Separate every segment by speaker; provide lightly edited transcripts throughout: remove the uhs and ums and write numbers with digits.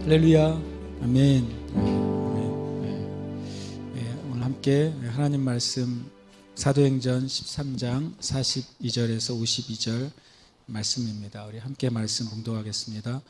Speaker 1: 할렐루야. 아멘. 오늘 함께 하나님 말씀 사도행전 13장 42절에서 52절 말씀입니다. 우리 함께 말씀 봉독하겠습니다.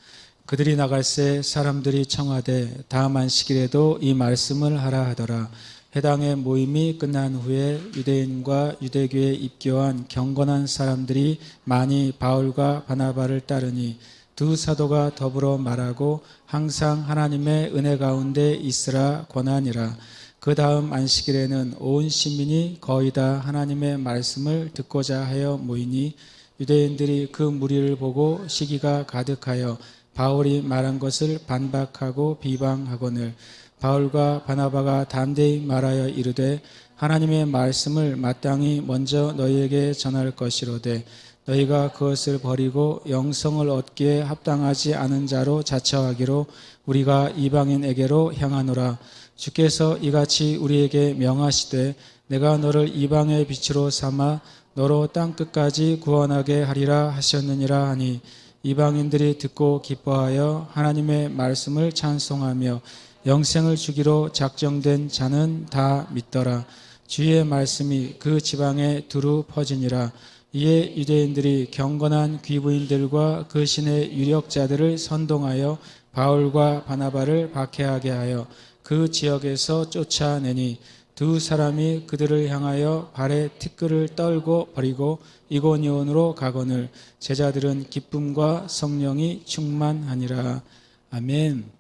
Speaker 1: 그들이 나갈새 사람들이 청하되 다음 안식일에도 이 말씀을 하라 하더라. 해당의 모임이 끝난 후에 유대인과 유대교에 입교한 경건한 사람들이 많이 바울과 바나바를 따르니 두 사도가 더불어 말하고 항상 하나님의 은혜 가운데 있으라 권하니라. 그 다음 안식일에는 온 시민이 거의 다 하나님의 말씀을 듣고자 하여 모이니 유대인들이 그 무리를 보고 시기가 가득하여 바울이 말한 것을 반박하고 비방하거늘 바울과 바나바가 담대히 말하여 이르되 하나님의 말씀을 마땅히 먼저 너희에게 전할 것이로되 너희가 그것을 버리고 영성을 얻기에 합당하지 않은 자로 자처하기로 우리가 이방인에게로 향하노라. 주께서 이같이 우리에게 명하시되 내가 너를 이방의 빛으로 삼아 너로 땅끝까지 구원하게 하리라 하셨느니라 하니 이방인들이 듣고 기뻐하여 하나님의 말씀을 찬송하며 영생을 주기로 작정된 자는 다 믿더라. 주의 말씀이 그 지방에 두루 퍼지니라. 이에 유대인들이 경건한 귀부인들과 그 신의 유력자들을 선동하여 바울과 바나바를 박해하게 하여 그 지역에서 쫓아내니 두 사람이 그들을 향하여 발에 티끌을 떨고 버리고 이고니온으로 가거늘 제자들은 기쁨과 성령이 충만하니라. 아멘.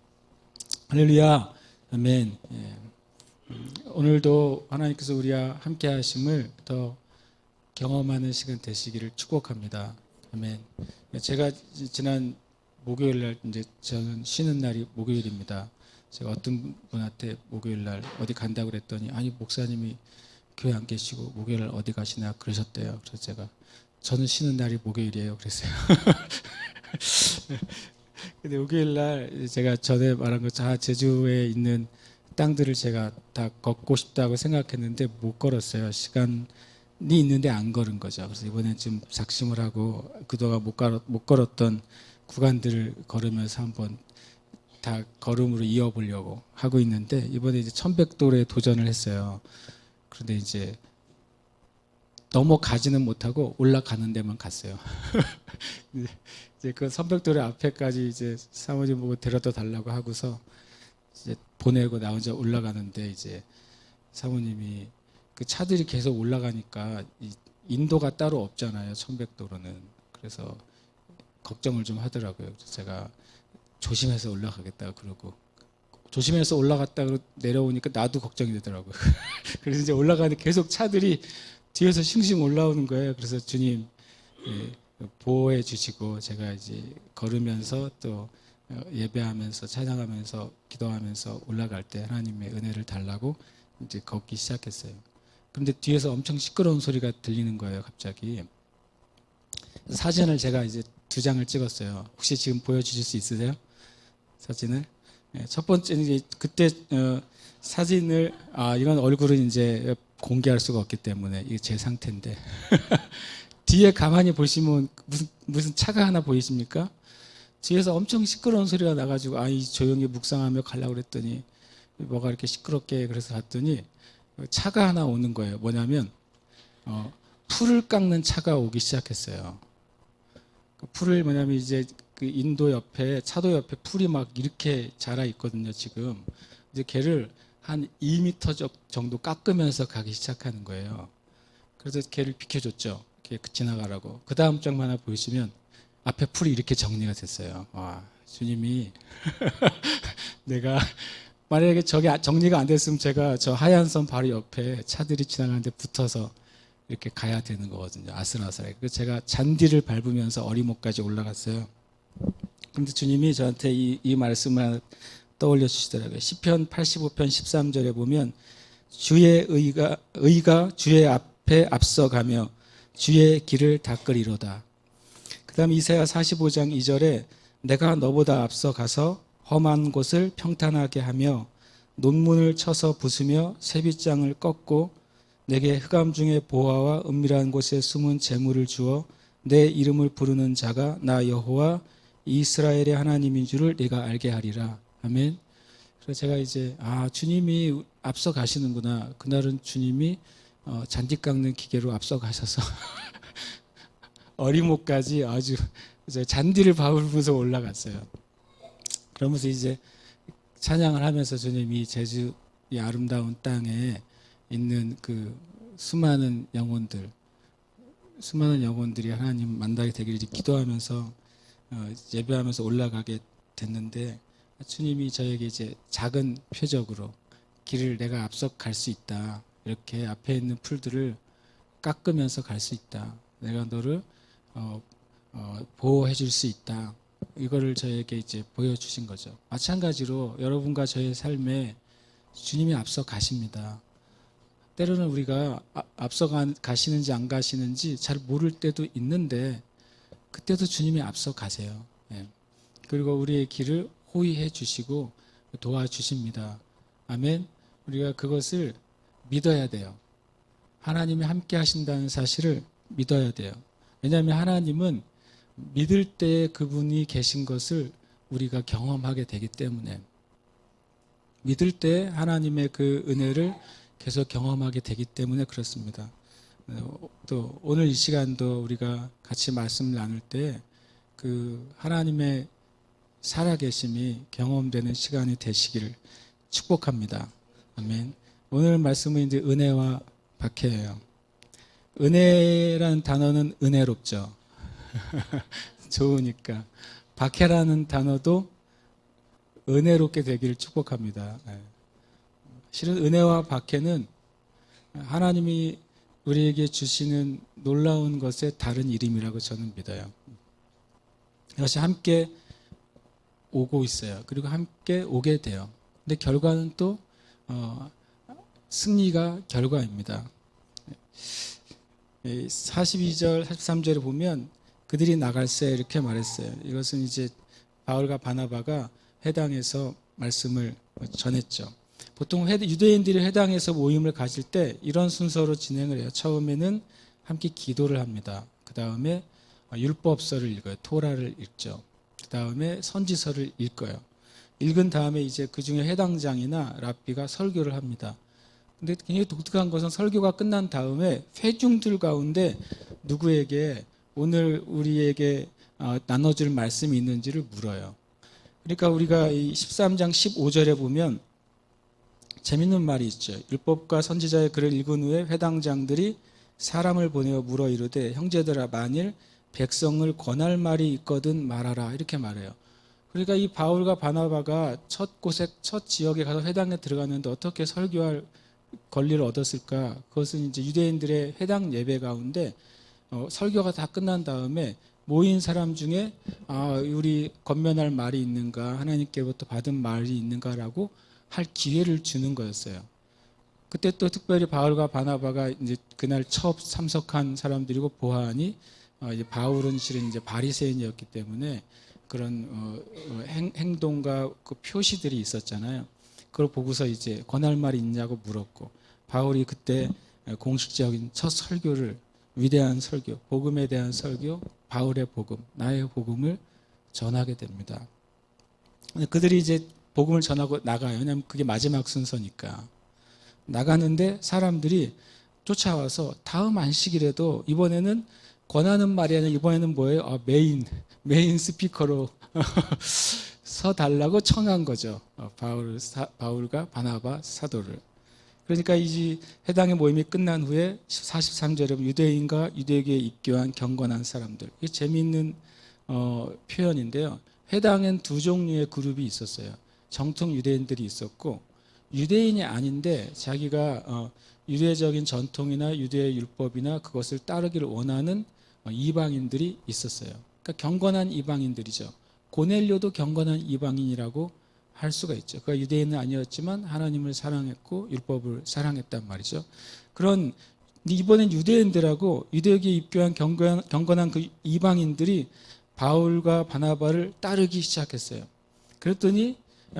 Speaker 1: 할렐루야. 아멘. 오늘도 하나님께서 우리와 함께 하심을 더 경험하는 시간 되시기를 축복합니다. 아멘. 제가 지난 목요일 날 이제 저는 쉬는 날이 목요일입니다. 제가 어떤 분한테 목요일 날 어디 간다고 그랬더니 아니 목사님이 교회 안 계시고 목요일 날 어디 가시나 그러셨대요. 그래서 저는 쉬는 날이 목요일이에요. 그랬어요. 근데 목요일 날 제가 전에 말한 것처럼 제주에 있는 땅들을 제가 다 걷고 싶다고 생각했는데 못 걸었어요. 시간이 있는데 안 걸은 거죠. 그래서 이번에 좀 작심을 하고 그동안 못 걸었던 구간들을 걸으면서 한번 다 걸음으로 이어보려고 하고 있는데 이번에 이제 1100돌에 도전을 했어요. 그런데 이제 넘어가지는 못하고 올라가는 데만 갔어요. 이제 그 1100돌의 앞에까지 이제 사모님 보고 데려다 달라고 하고서 이제 보내고 나 혼자 올라가는데 이제 사모님이 그 차들이 계속 올라가니까 인도가 따로 없잖아요. 1100도로는. 그래서 걱정을 좀 하더라고요. 그래서 제가 조심해서 올라가겠다고 그러고 조심해서 올라갔다가 내려오니까 나도 걱정이 되더라고요. 그래서 이제 올라가는데 계속 차들이 뒤에서 싱싱 올라오는 거예요. 그래서 주님 보호해 주시고 제가 이제 걸으면서 또 예배하면서 찬양하면서 기도하면서 올라갈 때 하나님의 은혜를 달라고 이제 걷기 시작했어요. 그런데 뒤에서 엄청 시끄러운 소리가 들리는 거예요. 갑자기 사진을 제가 이제 2장을 찍었어요. 혹시 지금 보여주실 수 있으세요? 사진을? 첫 번째는 이제 그때 사진을 이건 얼굴은 이제 공개할 수가 없기 때문에 이게 제 상태인데 뒤에 가만히 보시면 무슨 차가 하나 보이십니까? 뒤에서 엄청 시끄러운 소리가 나가지고 조용히 묵상하며 가려고 그랬더니 뭐가 이렇게 시끄럽게 그래서 갔더니 차가 하나 오는 거예요. 뭐냐면 풀을 깎는 차가 오기 시작했어요. 그 풀을 뭐냐면 이제 그 인도 옆에 차도 옆에 풀이 막 이렇게 자라 있거든요. 지금 이제 걔를 한 2m 정도 깎으면서 가기 시작하는 거예요. 그래서 걔를 비켜줬죠. 걔 지나가라고. 그 다음 장만 하나 보시면 앞에 풀이 이렇게 정리가 됐어요. 와, 주님이 내가 만약에 저게 정리가 안 됐으면 제가 저 하얀 선 바로 옆에 차들이 지나가는데 붙어서 이렇게 가야 되는 거거든요. 아슬아슬하게. 그래서 제가 잔디를 밟으면서 어리목까지 올라갔어요. 그런데 주님이 저한테 이 말씀을 떠올려 주시더라고요. 시편 85편 13절에 보면 주의 의가 주의 앞에 앞서가며 주의 길을 닦으리로다. 그 다음 이사야 45장 2절에 내가 너보다 앞서가서 험한 곳을 평탄하게 하며 논문을 쳐서 부수며 새빗장을 꺾고 내게 흑암 중에 보화와 은밀한 곳에 숨은 재물을 주어 내 이름을 부르는 자가 나 여호와 이스라엘의 하나님인 줄을 네가 알게 하리라. 아멘. 그래서 제가 이제 주님이 앞서 가시는구나. 그날은 주님이 잔디 깎는 기계로 앞서 가셔서 어리목까지 아주 이제 잔디를 밟으면서 올라갔어요. 그러면서 이제 찬양을 하면서 주님이 제주 이 아름다운 땅에 있는 그 수많은 영혼들이 하나님 만나게 되기를 기도하면서 예배하면서 올라가게 됐는데, 주님이 저에게 이제 작은 표적으로 길을 내가 앞서 갈 수 있다. 이렇게 앞에 있는 풀들을 깎으면서 갈 수 있다. 내가 너를 보호해 줄 수 있다. 이거를 저에게 이제 보여주신 거죠. 마찬가지로 여러분과 저의 삶에 주님이 앞서 가십니다. 때로는 우리가 앞서 가시는지 안 가시는지 잘 모를 때도 있는데, 그때도 주님이 앞서 가세요. 예. 그리고 우리의 길을 호위해 주시고 도와주십니다. 아멘. 우리가 그것을 믿어야 돼요. 하나님이 함께 하신다는 사실을 믿어야 돼요. 왜냐하면 하나님은 믿을 때 그분이 계신 것을 우리가 경험하게 되기 때문에, 믿을 때 하나님의 그 은혜를 계속 경험하게 되기 때문에 그렇습니다. 또 오늘 이 시간도 우리가 같이 말씀을 나눌 때 그 하나님의 살아계심이 경험되는 시간이 되시기를 축복합니다. 아멘. 오늘 말씀은 이제 은혜와 박해예요. 은혜라는 단어는 은혜롭죠. 좋으니까. 박해라는 단어도 은혜롭게 되기를 축복합니다. 실은 은혜와 박해는 하나님이 우리에게 주시는 놀라운 것의 다른 이름이라고 저는 믿어요. 이것이 함께 오고 있어요. 그리고 함께 오게 돼요. 근데 결과는 또 승리가 결과입니다. 42절, 43절에 보면 그들이 나갈새 이렇게 말했어요. 이것은 이제 바울과 바나바가 회당에서 말씀을 전했죠. 보통 유대인들이 회당에서 모임을 가질 때 이런 순서로 진행을 해요. 처음에는 함께 기도를 합니다. 그 다음에 율법서를 읽어요. 토라를 읽죠. 그 다음에 선지서를 읽어요. 읽은 다음에 이제 그 중에 회당장이나 랍비가 설교를 합니다. 근데 굉장히 독특한 것은 설교가 끝난 다음에 회중들 가운데 누구에게 오늘 우리에게 나눠줄 말씀이 있는지를 물어요. 그러니까 우리가 이 13장 15절에 보면 재밌는 말이 있죠. 율법과 선지자의 글을 읽은 후에 회당장들이 사람을 보내어 물어 이르되 형제들아 만일 백성을 권할 말이 있거든 말하라 이렇게 말해요. 그러니까 이 바울과 바나바가 첫 곳에 첫 지역에 가서 회당에 들어갔는데 어떻게 설교할 권리를 얻었을까? 그것은 이제 유대인들의 회당 예배 가운데 설교가 다 끝난 다음에 모인 사람 중에 우리 권면할 말이 있는가, 하나님께로부터 받은 말이 있는가라고 할 기회를 주는 거였어요. 그때 또 특별히 바울과 바나바가 이제 그날 처음 참석한 사람들이고 보아하니 이제 바울은 실은 이제 바리새인이었기 때문에 그런 행동과 그 표시들이 있었잖아요. 그걸 보고서 이제 권할 말이 있냐고 물었고, 바울이 그때 공식적인 첫 설교를, 위대한 설교, 복음에 대한 설교, 바울의 복음, 나의 복음을 전하게 됩니다. 그들이 이제 복음을 전하고 나가요. 왜냐하면 그게 마지막 순서니까. 나가는데 사람들이 쫓아와서 다음 안식일에도 이번에는 권하는 말이 아니라 이번에는 뭐예요? 메인 스피커로 서달라고 청한 거죠. 바울과 바나바 사도를. 그러니까 이 회당의 모임이 끝난 후에 43절에 유대인과 유대교에 입교한 경건한 사람들. 이게 재미있는 표현인데요. 회당엔 두 종류의 그룹이 있었어요. 정통 유대인들이 있었고, 유대인이 아닌데 자기가 유대적인 전통이나 유대의 율법이나 그것을 따르기를 원하는 이방인들이 있었어요. 그러니까 경건한 이방인들이죠. 고넬료도 경건한 이방인이라고 할 수가 있죠. 그가 유대인은 아니었지만 하나님을 사랑했고 율법을 사랑했단 말이죠. 그런 이번엔 유대인들하고 유대교에 입교한 경건한 그 이방인들이 바울과 바나바를 따르기 시작했어요. 그랬더니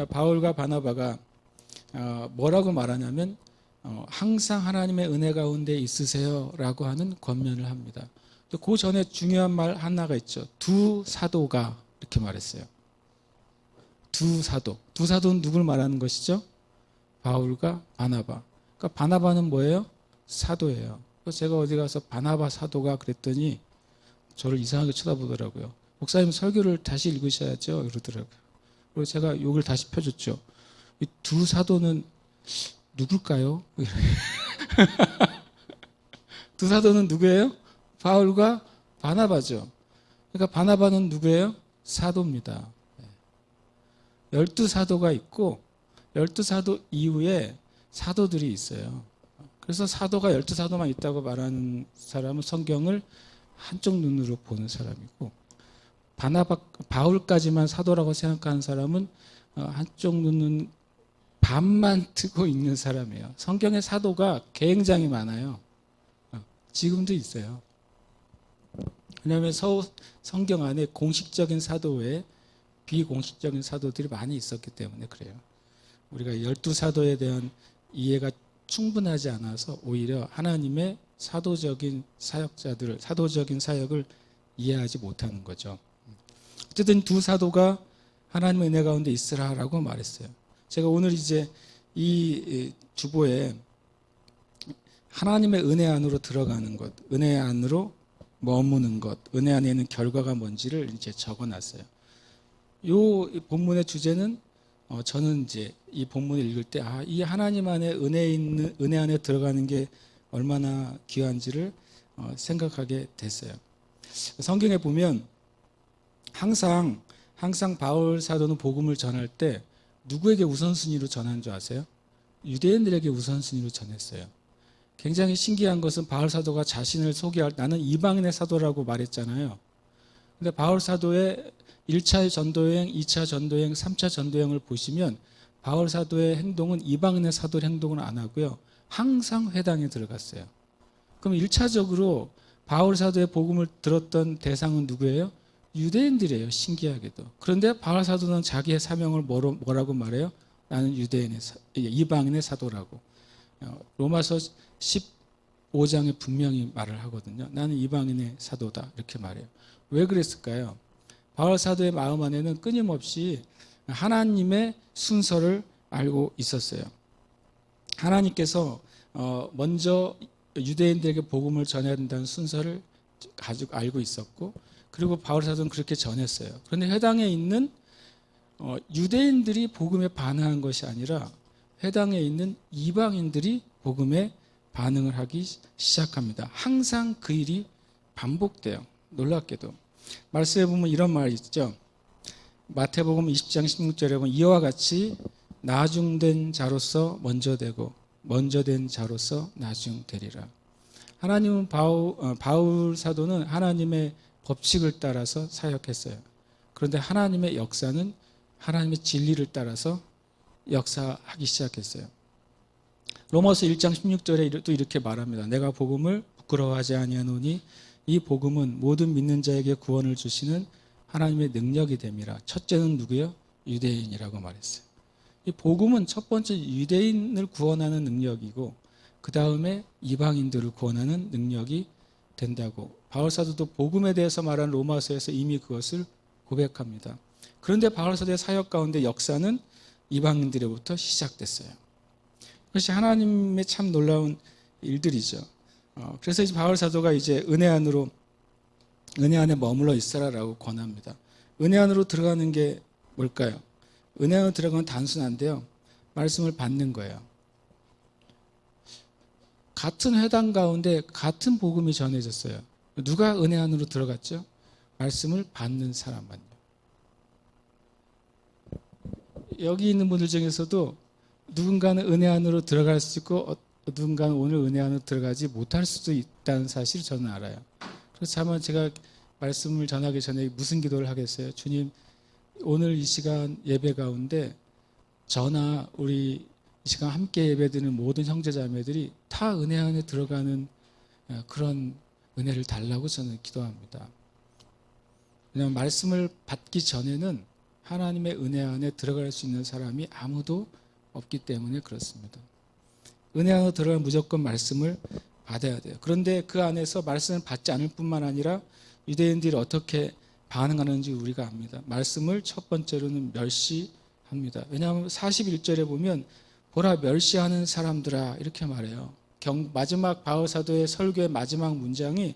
Speaker 1: 바울과 바나바가 뭐라고 말하냐면 항상 하나님의 은혜 가운데 있으세요라고 하는 권면을 합니다. 그 전에 중요한 말 하나가 있죠. 두 사도가 이렇게 말했어요. 두 사도. 두 사도는 누굴 말하는 것이죠? 바울과 바나바. 그러니까 바나바는 뭐예요? 사도예요. 그래서 제가 어디 가서 바나바 사도가 그랬더니 저를 이상하게 쳐다보더라고요. 목사님 설교를 다시 읽으셔야죠. 이러더라고요. 그리고 제가 욕을 다시 펴줬죠. 이 두 사도는 누굴까요? 두 사도는 누구예요? 바울과 바나바죠. 그러니까 바나바는 누구예요? 사도입니다. 12사도가 있고 12사도 이후에 사도들이 있어요. 그래서 사도가 12사도만 있다고 말하는 사람은 성경을 한쪽 눈으로 보는 사람이고 바울까지만 사도라고 생각하는 사람은 한쪽 눈은 반만 뜨고 있는 사람이에요. 성경의 사도가 굉장히 많아요. 지금도 있어요. 왜냐하면 성경 안에 공식적인 사도 외에 비공식적인 사도들이 많이 있었기 때문에 그래요. 우리가 12사도에 대한 이해가 충분하지 않아서 오히려 하나님의 사도적인 사역자들을, 사도적인 사역을 이해하지 못하는 거죠. 어쨌든 두 사도가 하나님의 은혜 가운데 있으라라고 말했어요. 제가 오늘 이제 이 주보에 하나님의 은혜 안으로 들어가는 것, 은혜 안으로 머무는 것, 은혜 안에 있는 결과가 뭔지를 이제 적어놨어요. 이 본문의 주제는 저는 이제 이 본문을 읽을 때 이 하나님 안에 은혜 안에 들어가는 게 얼마나 귀한지를 생각하게 됐어요. 성경에 보면 항상 바울 사도는 복음을 전할 때 누구에게 우선순위로 전한 줄 아세요? 유대인들에게 우선순위로 전했어요. 굉장히 신기한 것은 바울 사도가 자신을 소개할 나는 이방인의 사도라고 말했잖아요. 근데 바울 사도의 1차 전도여행, 2차 전도여행, 3차 전도여행을 보시면 바울 사도의 행동은 이방인의 사도의 행동을 안 하고요. 항상 회당에 들어갔어요. 그럼 1차적으로 바울 사도의 복음을 들었던 대상은 누구예요? 유대인들이에요. 신기하게도. 그런데 바울 사도는 자기의 사명을 뭐라고 말해요? 나는 이방인의 사도라고. 로마서 15장에 분명히 말을 하거든요. 나는 이방인의 사도다. 이렇게 말해요. 왜 그랬을까요? 바울 사도의 마음 안에는 끊임없이 하나님의 순서를 알고 있었어요. 하나님께서 먼저 유대인들에게 복음을 전해야 된다는 순서를 가지고 알고 있었고, 그리고 바울 사도는 그렇게 전했어요. 그런데 회당에 있는 유대인들이 복음에 반응한 것이 아니라 회당에 있는 이방인들이 복음에 반응을 하기 시작합니다. 항상 그 일이 반복돼요. 놀랍게도. 말씀에 보면 이런 말이 있죠. 마태복음 20장 16절에 보면 이와 같이 나중된 자로서 먼저 되고 먼저 된 자로서 나중되리라. 하나님은 바울 사도는 하나님의 법칙을 따라서 사역했어요. 그런데 하나님의 역사는 하나님의 진리를 따라서 역사하기 시작했어요. 로마서 1장 16절에 또 이렇게 말합니다. 내가 복음을 부끄러워하지 아니하노니 이 복음은 모든 믿는 자에게 구원을 주시는 하나님의 능력이 됨이라. 첫째는 누구요? 유대인이라고 말했어요. 이 복음은 첫 번째 유대인을 구원하는 능력이고 그 다음에 이방인들을 구원하는 능력이 된다고. 바울 사도도 복음에 대해서 말한 로마서에서 이미 그것을 고백합니다. 그런데 바울 사도의 사역 가운데 역사는 이방인들로부터 시작됐어요. 그것이 하나님의 참 놀라운 일들이죠. 그래서 이제 바울 사도가 이제 은혜 안에 머물러 있으라라고 권합니다. 은혜 안으로 들어가는 게 뭘까요? 은혜 안으로 들어가면 단순한데요. 말씀을 받는 거예요. 같은 회당 가운데 같은 복음이 전해졌어요. 누가 은혜 안으로 들어갔죠? 말씀을 받는 사람만요. 여기 있는 분들 중에서도 누군가는 은혜 안으로 들어갈 수 있고 누군가는 오늘 은혜 안으로 들어가지 못할 수도 있다는 사실을 저는 알아요. 그래서 차마 제가 말씀을 전하기 전에 무슨 기도를 하겠어요? 주님, 오늘 이 시간 예배 가운데 저나 우리 이 시간 함께 예배드리는 모든 형제자매들이 다 은혜 안에 들어가는 그런 은혜를 달라고 저는 기도합니다. 왜냐하면 말씀을 받기 전에는 하나님의 은혜 안에 들어갈 수 있는 사람이 아무도 없기 때문에 그렇습니다. 은혜 안으로 들어가면 무조건 말씀을 받아야 돼요. 그런데 그 안에서 말씀을 받지 않을 뿐만 아니라 유대인들이 어떻게 반응하는지 우리가 압니다. 말씀을 첫 번째로는 멸시합니다. 왜냐하면 41절에 보면 보라 멸시하는 사람들아 이렇게 말해요. 마지막 바울 사도의 설교의 마지막 문장이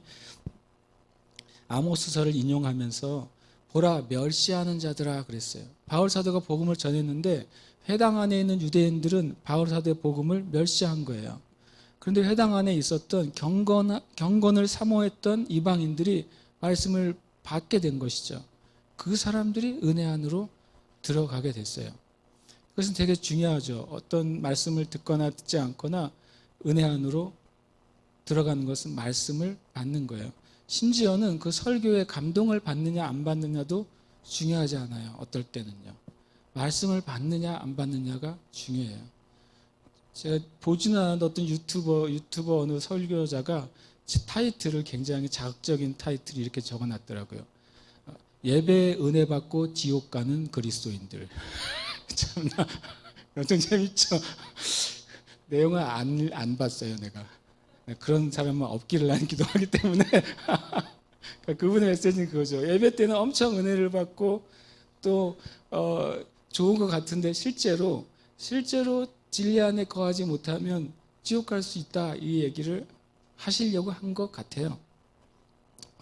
Speaker 1: 아모스서를 인용하면서 보라 멸시하는 자들아 그랬어요. 바울 사도가 복음을 전했는데 회당 안에 있는 유대인들은 바울 사도의 복음을 멸시한 거예요. 그런데 회당 안에 있었던 경건을 사모했던 이방인들이 말씀을 받게 된 것이죠. 그 사람들이 은혜 안으로 들어가게 됐어요. 그것은 되게 중요하죠. 어떤 말씀을 듣거나 듣지 않거나 은혜 안으로 들어가는 것은 말씀을 받는 거예요. 심지어는 그 설교에 감동을 받느냐 안 받느냐도 중요하지 않아요. 어떨 때는요. 말씀을 받느냐 안 받느냐가 중요해요. 제가 보지는 않았는데 어떤 유튜버 어느 설교자가 타이틀을 굉장히 자극적인 타이틀을 이렇게 적어놨더라고요. 예배 은혜 받고 지옥 가는 그리스도인들. 참나 엄청 재밌죠. 내용을 안 봤어요, 내가. 그런 사람은 없기를 난 기도하기 때문에 그분의 메시지는 그거죠. 예배 때는 엄청 은혜를 받고 또 좋은 것 같은데 실제로 진리 안에 거하지 못하면 지옥 갈 수 있다 이 얘기를 하시려고 한 것 같아요.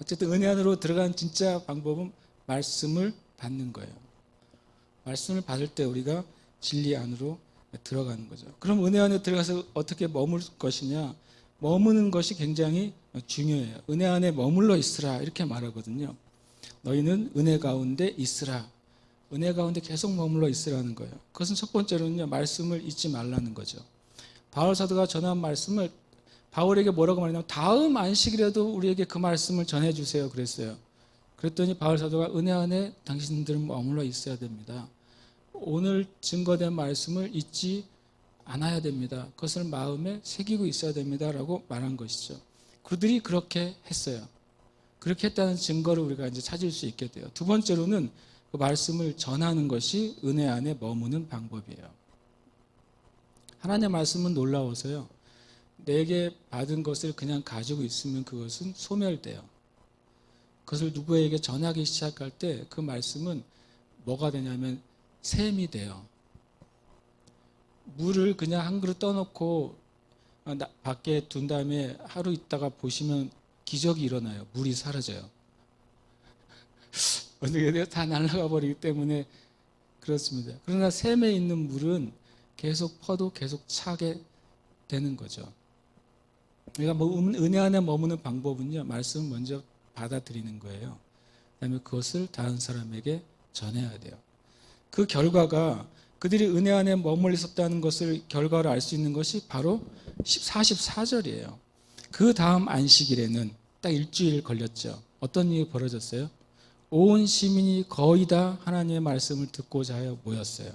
Speaker 1: 어쨌든 은혜 안으로 들어가는 진짜 방법은 말씀을 받는 거예요. 말씀을 받을 때 우리가 진리 안으로 들어가는 거죠. 그럼 은혜 안에 들어가서 어떻게 머물 것이냐? 머무는 것이 굉장히 중요해요. 은혜 안에 머물러 있으라 이렇게 말하거든요. 너희는 은혜 가운데 있으라. 은혜 가운데 계속 머물러 있으라는 거예요. 그것은 첫 번째로는요. 말씀을 잊지 말라는 거죠. 바울 사도가 전한 말씀을 바울에게 뭐라고 말했냐면 다음 안식일에도 우리에게 그 말씀을 전해주세요 그랬어요. 그랬더니 바울 사도가 은혜 안에 당신들은 머물러 있어야 됩니다. 오늘 증거된 말씀을 잊지 않아야 됩니다. 그것을 마음에 새기고 있어야 됩니다. 라고 말한 것이죠. 그들이 그렇게 했어요. 그렇게 했다는 증거를 우리가 이제 찾을 수 있게 돼요. 두 번째로는 그 말씀을 전하는 것이 은혜 안에 머무는 방법이에요. 하나님의 말씀은 놀라워서요. 내게 받은 것을 그냥 가지고 있으면 그것은 소멸돼요. 그것을 누구에게 전하기 시작할 때 그 말씀은 뭐가 되냐면 샘이 돼요. 물을 그냥 한 그릇 떠놓고 밖에 둔 다음에 하루 있다가 보시면 기적이 일어나요. 물이 사라져요. 어떻게 돼요? 다 날아가 버리기 때문에 그렇습니다. 그러나 샘에 있는 물은 계속 퍼도 계속 차게 되는 거죠. 그러니까 은혜 안에 머무는 방법은요. 말씀을 먼저 받아들이는 거예요. 그다음에 그것을 다른 사람에게 전해야 돼요. 그 결과가 그들이 은혜 안에 머물러 있었다는 것을 결과로 알 수 있는 것이 바로 44절이에요. 그 다음 안식일에는 딱 일주일 걸렸죠. 어떤 일이 벌어졌어요? 온 시민이 거의 다 하나님의 말씀을 듣고자 하여 모였어요.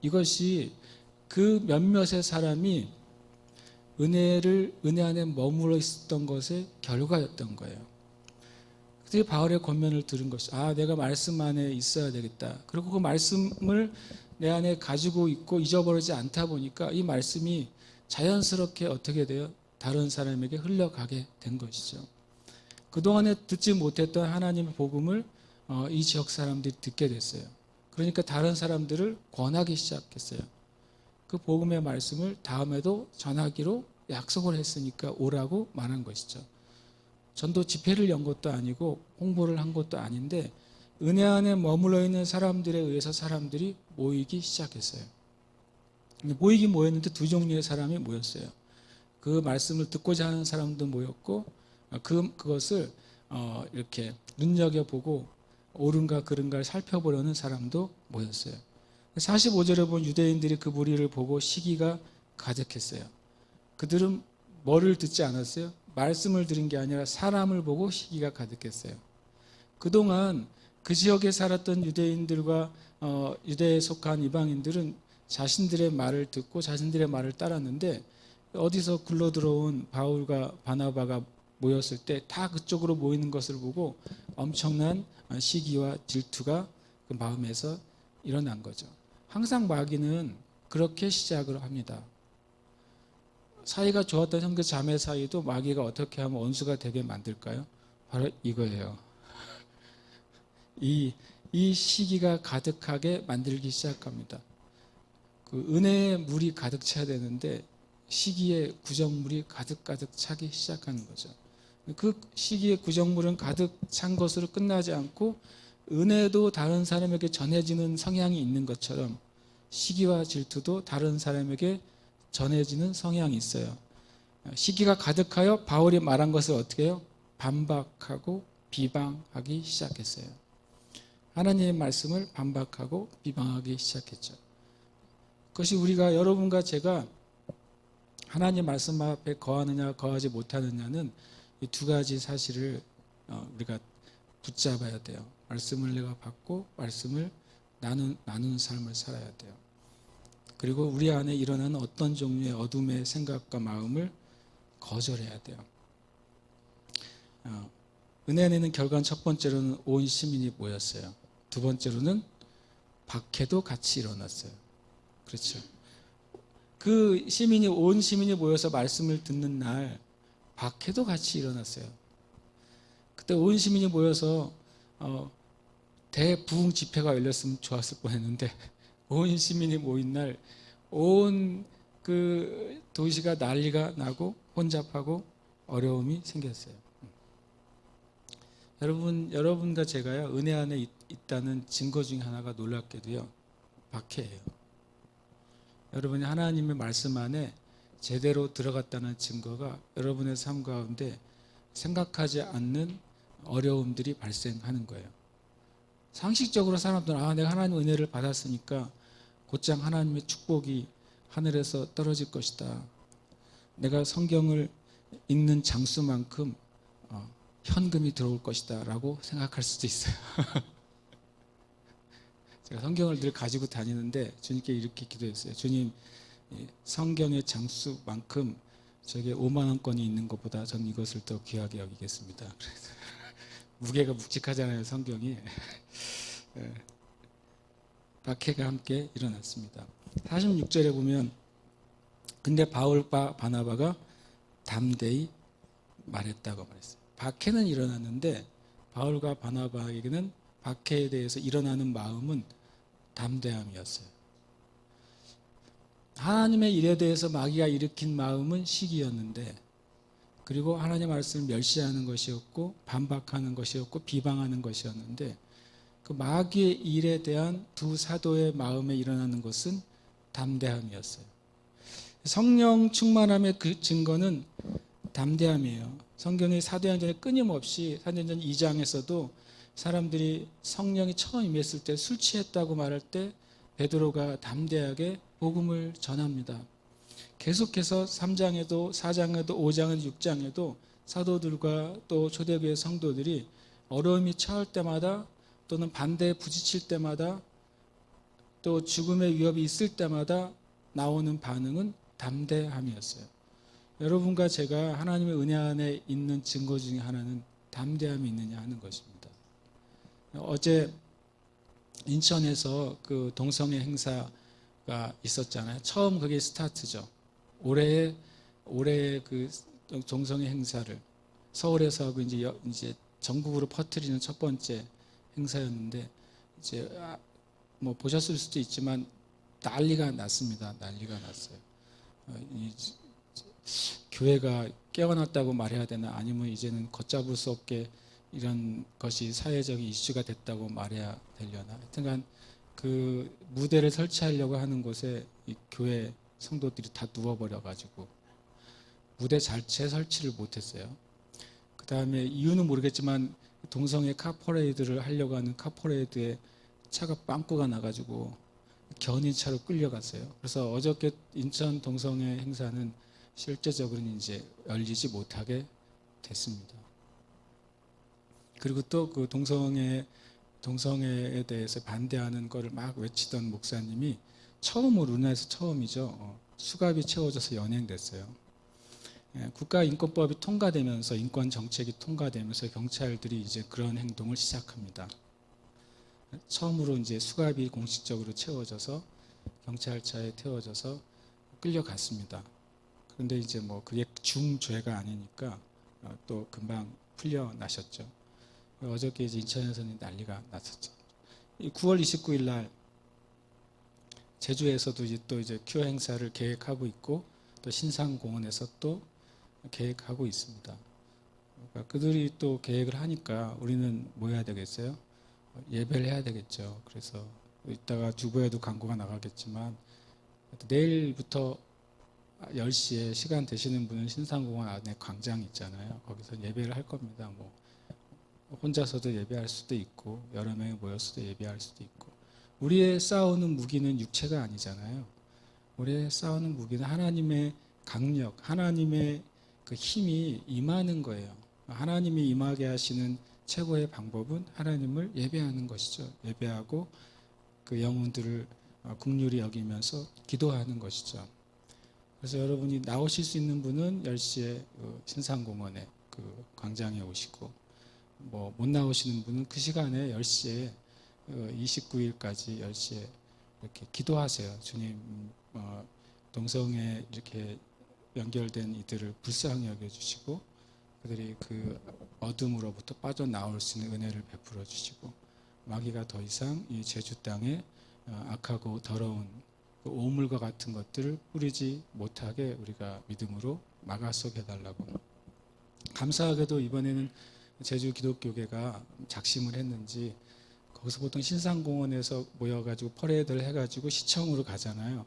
Speaker 1: 이것이 그 몇몇의 사람이 은혜 안에 머물러 있었던 것의 결과였던 거예요. 그들이 바울의 권면을 들은 것이 내가 말씀 안에 있어야 되겠다. 그리고 그 말씀을 내 안에 가지고 있고 잊어버리지 않다 보니까 이 말씀이 자연스럽게 어떻게 돼요? 다른 사람에게 흘러가게 된 것이죠. 그동안에 듣지 못했던 하나님의 복음을 이 지역 사람들이 듣게 됐어요. 그러니까 다른 사람들을 권하기 시작했어요. 그 복음의 말씀을 다음에도 전하기로 약속을 했으니까 오라고 말한 것이죠. 전도 집회를 연 것도 아니고 홍보를 한 것도 아닌데 은혜 안에 머물러 있는 사람들에 의해서 사람들이 모이기 시작했어요. 모였는데 두 종류의 사람이 모였어요. 그 말씀을 듣고자 하는 사람도 모였고 그것을 이렇게 눈여겨보고 옳은가 그른가를 살펴보려는 사람도 모였어요. 45절에 본 유대인들이 그 무리를 보고 시기가 가득했어요. 그들은 뭐를 듣지 않았어요? 말씀을 들은 게 아니라 사람을 보고 시기가 가득했어요. 그동안 그 지역에 살았던 유대인들과 유대에 속한 이방인들은 자신들의 말을 듣고 자신들의 말을 따랐는데 어디서 굴러들어온 바울과 바나바가 모였을 때 다 그쪽으로 모이는 것을 보고 엄청난 시기와 질투가 그 마음에서 일어난 거죠. 항상 마귀는 그렇게 시작을 합니다. 사이가 좋았던 형제 자매 사이도 마귀가 어떻게 하면 원수가 되게 만들까요? 바로 이거예요. 이 시기가 가득하게 만들기 시작합니다. 그 은혜의 물이 가득 차야 되는데 시기에 구정물이 가득 차기 시작하는 거죠. 그 시기에 구정물은 가득 찬 것으로 끝나지 않고 은혜도 다른 사람에게 전해지는 성향이 있는 것처럼 시기와 질투도 다른 사람에게 전해지는 성향이 있어요. 시기가 가득하여 바울이 말한 것을 어떻게 해요? 반박하고 비방하기 시작했어요. 하나님의 말씀을 반박하고 비방하기 시작했죠. 그것이 우리가 여러분과 제가 하나님 말씀 앞에 거하느냐 거하지 못하느냐는 이 두 가지 사실을 우리가 붙잡아야 돼요. 말씀을 내가 받고 말씀을 나누는 삶을 살아야 돼요. 그리고 우리 안에 일어나는 어떤 종류의 어둠의 생각과 마음을 거절해야 돼요. 은혜 내는 결과는 첫 번째로는 온 시민이 모였어요. 두 번째로는 박해도 같이 일어났어요. 그렇죠. 그 온 시민이 모여서 말씀을 듣는 날 박해도 같이 일어났어요. 그때 온 시민이 모여서 대부흥 집회가 열렸으면 좋았을 뻔했는데 온 시민이 모인 날 온 그 도시가 난리가 나고 혼잡하고 어려움이 생겼어요. 여러분과 제가요 은혜 안에 있다는 증거 중에 하나가 놀랍게도요 박해예요. 여러분이 하나님의 말씀 안에 제대로 들어갔다는 증거가 여러분의 삶 가운데 생각하지 않는 어려움들이 발생하는 거예요. 상식적으로 사람들은 내가 하나님의 은혜를 받았으니까 곧장 하나님의 축복이 하늘에서 떨어질 것이다. 내가 성경을 읽는 장수만큼 현금이 들어올 것이다 라고 생각할 수도 있어요. 제가 성경을 늘 가지고 다니는데 주님께 이렇게 기도했어요. 주님, 성경의 장수만큼 저게 5만 원권이 있는 것보다 저는 이것을 더 귀하게 여기겠습니다. 그래서 무게가 묵직하잖아요, 성경이. 박해가 함께 일어났습니다. 46절에 보면 근데 바울과 바나바가 담대히 말했다고 말했어요. 박해는 일어났는데 바울과 바나바에게는 박해에 대해서 일어나는 마음은 담대함이었어요. 하나님의 일에 대해서 마귀가 일으킨 마음은 시기였는데 그리고 하나님의 말씀을 멸시하는 것이었고 반박하는 것이었고 비방하는 것이었는데 그 마귀의 일에 대한 두 사도의 마음에 일어나는 것은 담대함이었어요. 성령 충만함의 그 증거는 담대함이에요. 성경의 사도행전에 끊임없이 사도행전 2장에서도 사람들이 성령이 처음 임했을 때 술 취했다고 말할 때 베드로가 담대하게 복음을 전합니다. 계속해서 3장에도 4장에도 5장에도 6장에도 사도들과 또 초대교회 성도들이 어려움이 처할 때마다 또는 반대에 부딪힐 때마다 또 죽음의 위협이 있을 때마다 나오는 반응은 담대함이었어요. 여러분과 제가 하나님의 은혜 안에 있는 증거 중에 하나는 담대함이 있느냐 하는 것입니다. 어제 인천에서 그 동성애 행사가 있었잖아요. 처음 그게 스타트죠. 올해의 그 동성애 행사를 서울에서 하고 이제 전국으로 퍼뜨리는 첫 번째 행사였는데 이제 뭐 보셨을 수도 있지만 난리가 났습니다. 난리가 났어요. 교회가 깨어났다고 말해야 되나 아니면 이제는 걷잡을 수 없게 이런 것이 사회적인 이슈가 됐다고 말해야 되려나 하여튼간 그 무대를 설치하려고 하는 곳에 이 교회 성도들이 다 누워버려가지고 무대 자체 설치를 못했어요. 그 다음에 이유는 모르겠지만 동성애 카퍼레이드를 하려고 하는 카퍼레이드에 차가 빵꾸가 나가지고 견인차로 끌려갔어요. 그래서 어저께 인천 동성애 행사는 실제적으로는 이제 열리지 못하게 됐습니다. 그리고 또 그 동성애에 대해서 반대하는 거를 막 외치던 목사님이 처음으로 우리나라에서 처음이죠. 수갑이 채워져서 연행됐어요. 국가인권법이 통과되면서 인권 정책이 통과되면서 경찰들이 이제 그런 행동을 시작합니다. 처음으로 이제 수갑이 공식적으로 채워져서 경찰차에 태워져서 끌려갔습니다. 그런데 이제 뭐 그게 중죄가 아니니까 또 금방 풀려나셨죠. 어저께 이제 인천에서는 난리가 났었죠. 9월 29일 날 제주에서도 이제 큐어 행사를 계획하고 있고 또 신상공원에서 또 계획하고 있습니다. 그러니까 그들이 또 계획을 하니까 우리는 뭐 해야 되겠어요? 예배를 해야 되겠죠. 그래서 이따가 주보에도 광고가 나가겠지만 내일부터 10시에 시간 되시는 분은 신상공원 안에 광장 있잖아요. 거기서 예배를 할 겁니다. 뭐 혼자서도 예배할 수도 있고 여러 명이 모여서도 예배할 수도 있고. 우리의 싸우는 무기는 육체가 아니잖아요. 우리의 싸우는 무기는 하나님의 강력, 하나님의 그 힘이 임하는 거예요. 하나님이 임하게 하시는 최고의 방법은 하나님을 예배하는 것이죠. 예배하고 그 영혼들을 긍휼히 여기면서 기도하는 것이죠. 그래서 여러분이 나오실 수 있는 분은 10시에 신상공원에 그 광장에 오시고 뭐 못 나오시는 분은 그 시간에 10시에 29일까지 10시에 이렇게 기도하세요. 주님 동성애 이렇게 연결된 이들을 불쌍히 여겨주시고 그들이 그 어둠으로부터 빠져나올 수 있는 은혜를 베풀어 주시고 마귀가 더 이상 이 제주 땅에 악하고 더러운 그 오물과 같은 것들을 뿌리지 못하게 우리가 믿음으로 막아서게 해달라고. 감사하게도 이번에는 제주 기독교계가 작심을 했는지 거기서 보통 신상공원에서 모여가지고 퍼레이드를 해가지고 시청으로 가잖아요.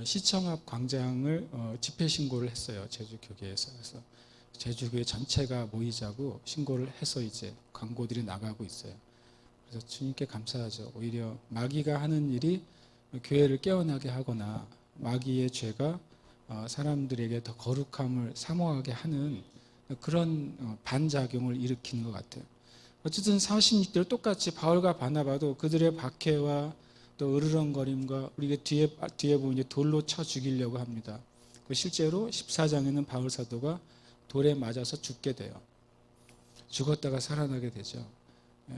Speaker 1: 시청 앞 광장을 집회 신고를 했어요. 제주교계에서. 그래서 제주교회 전체가 모이자고 신고를 해서 이제 광고들이 나가고 있어요. 그래서 주님께 감사하죠. 오히려 마귀가 하는 일이 교회를 깨어나게 하거나 마귀의 죄가 사람들에게 더 거룩함을 사모하게 하는 그런 반작용을 일으키는 것 같아요. 어쨌든 46대로 똑같이 바울과 바나바도 그들의 박해와 또 으르렁거림과 우리가 뒤에 보면 이제 돌로 쳐 죽이려고 합니다. 실제로 14장에는 바울 사도가 돌에 맞아서 죽게 돼요. 죽었다가 살아나게 되죠.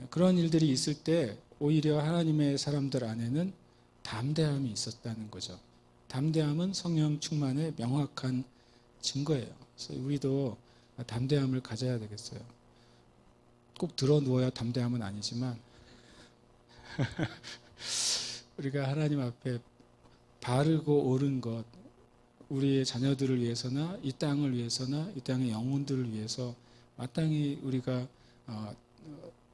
Speaker 1: 그런 일들이 있을 때 오히려 하나님의 사람들 안에는 담대함이 있었다는 거죠. 담대함은 성령 충만의 명확한 증거예요. 그래서 우리도 담대함을 가져야 되겠어요. 꼭 들어 누워야 담대함은 아니지만 우리가 하나님 앞에 바르고 옳은 것, 우리의 자녀들을 위해서나 이 땅을 위해서나 이 땅의 영혼들을 위해서 마땅히 우리가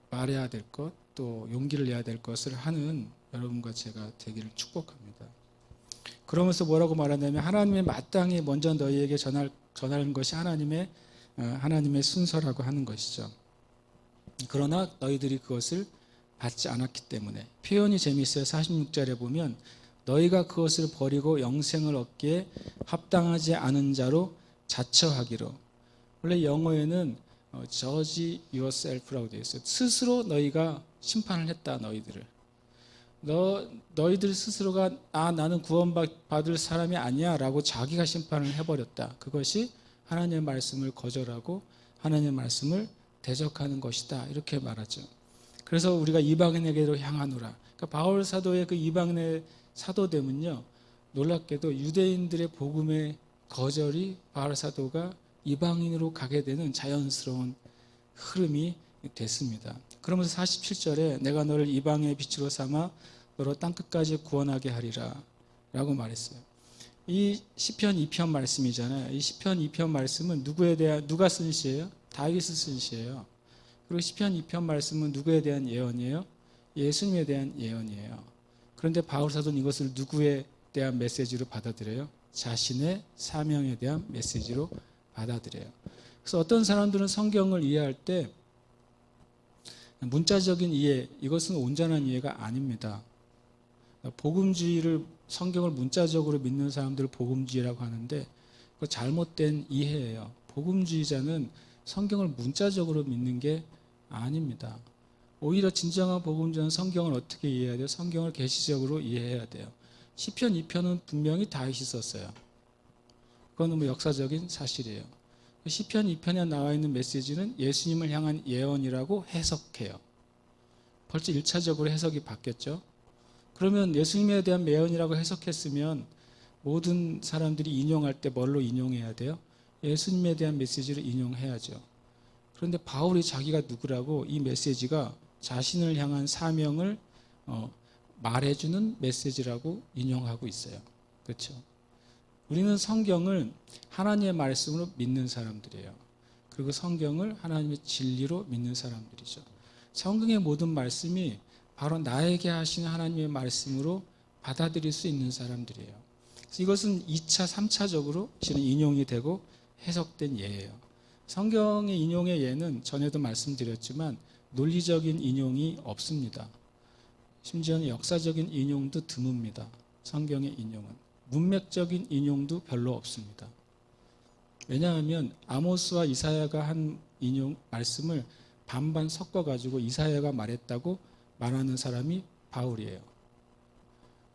Speaker 1: 말해야 될 것, 또 용기를 내야 될 것을 하는 여러분과 제가 되기를 축복합니다. 그러면서 뭐라고 말하냐면 하나님의 마땅히 먼저 너희에게 전하는 것이 하나님의 순서라고 하는 것이죠. 그러나 너희들이 그것을 받지 않았기 때문에. 표현이 재미있어요. 46절에 보면 너희가 그것을 버리고 영생을 얻기에 합당하지 않은 자로 자처하기로. 원래 영어에는 judge yourself라고 되어 있어요. 스스로 너희가 심판을 했다. 너희들을. 너희들 스스로가 나는 구원받을 사람이 아니야 라고 자기가 심판을 해버렸다. 그것이 하나님의 말씀을 거절하고 하나님의 말씀을 대적하는 것이다. 이렇게 말하죠. 그래서 우리가 이방인에게로 향하노라. 그러니까 바울 사도의 그 이방인의 사도됨은요, 놀랍게도 유대인들의 복음의 거절이 바울 사도가 이방인으로 가게 되는 자연스러운 흐름이 됐습니다. 그러면서 47절에 내가 너를 이방의 빛으로 삼아 너로 땅끝까지 구원하게 하리라 라고 말했어요. 이 시편 2편 말씀이잖아요. 이 시편 2편 말씀은 누가 쓴 시예요? 다윗이 쓴 시예요. 그리고 시편 2편 말씀은 누구에 대한 예언이에요? 예수님에 대한 예언이에요. 그런데 바울 사도는 이것을 누구에 대한 메시지로 받아들여요? 자신의 사명에 대한 메시지로 받아들여요. 그래서 어떤 사람들은 성경을 이해할 때 문자적인 이해, 이것은 온전한 이해가 아닙니다. 복음주의를 성경을 문자적으로 믿는 사람들을 복음주의라고 하는데 그거 잘못된 이해예요. 복음주의자는 성경을 문자적으로 믿는 게 아닙니다. 오히려 진정한 복음주의는 성경을 어떻게 이해해야 돼요? 성경을 계시적으로 이해해야 돼요. 시편 2편은 분명히 다윗이 썼어요. 그건 뭐 역사적인 사실이에요. 시편 2편에 나와 있는 메시지는 예수님을 향한 예언이라고 해석해요. 벌써 1차적으로 해석이 바뀌었죠. 그러면 예수님에 대한 예언이라고 해석했으면 모든 사람들이 인용할 때 뭘로 인용해야 돼요? 예수님에 대한 메시지를 인용해야죠. 그런데 바울이 자기가 누구라고 이 메시지가 자신을 향한 사명을 말해주는 메시지라고 인용하고 있어요. 그렇죠? 우리는 성경을 하나님의 말씀으로 믿는 사람들이에요. 그리고 성경을 하나님의 진리로 믿는 사람들이죠. 성경의 모든 말씀이 바로 나에게 하시는 하나님의 말씀으로 받아들일 수 있는 사람들이에요. 그래서 이것은 2차, 3차적으로 실은 인용이 되고 해석된 예예요. 성경의 인용의 예는 전에도 말씀드렸지만 논리적인 인용이 없습니다. 심지어는 역사적인 인용도 드뭅니다. 성경의 인용은. 문맥적인 인용도 별로 없습니다. 왜냐하면 아모스와 이사야가 한 인용 말씀을 반반 섞어가지고 이사야가 말했다고 말하는 사람이 바울이에요.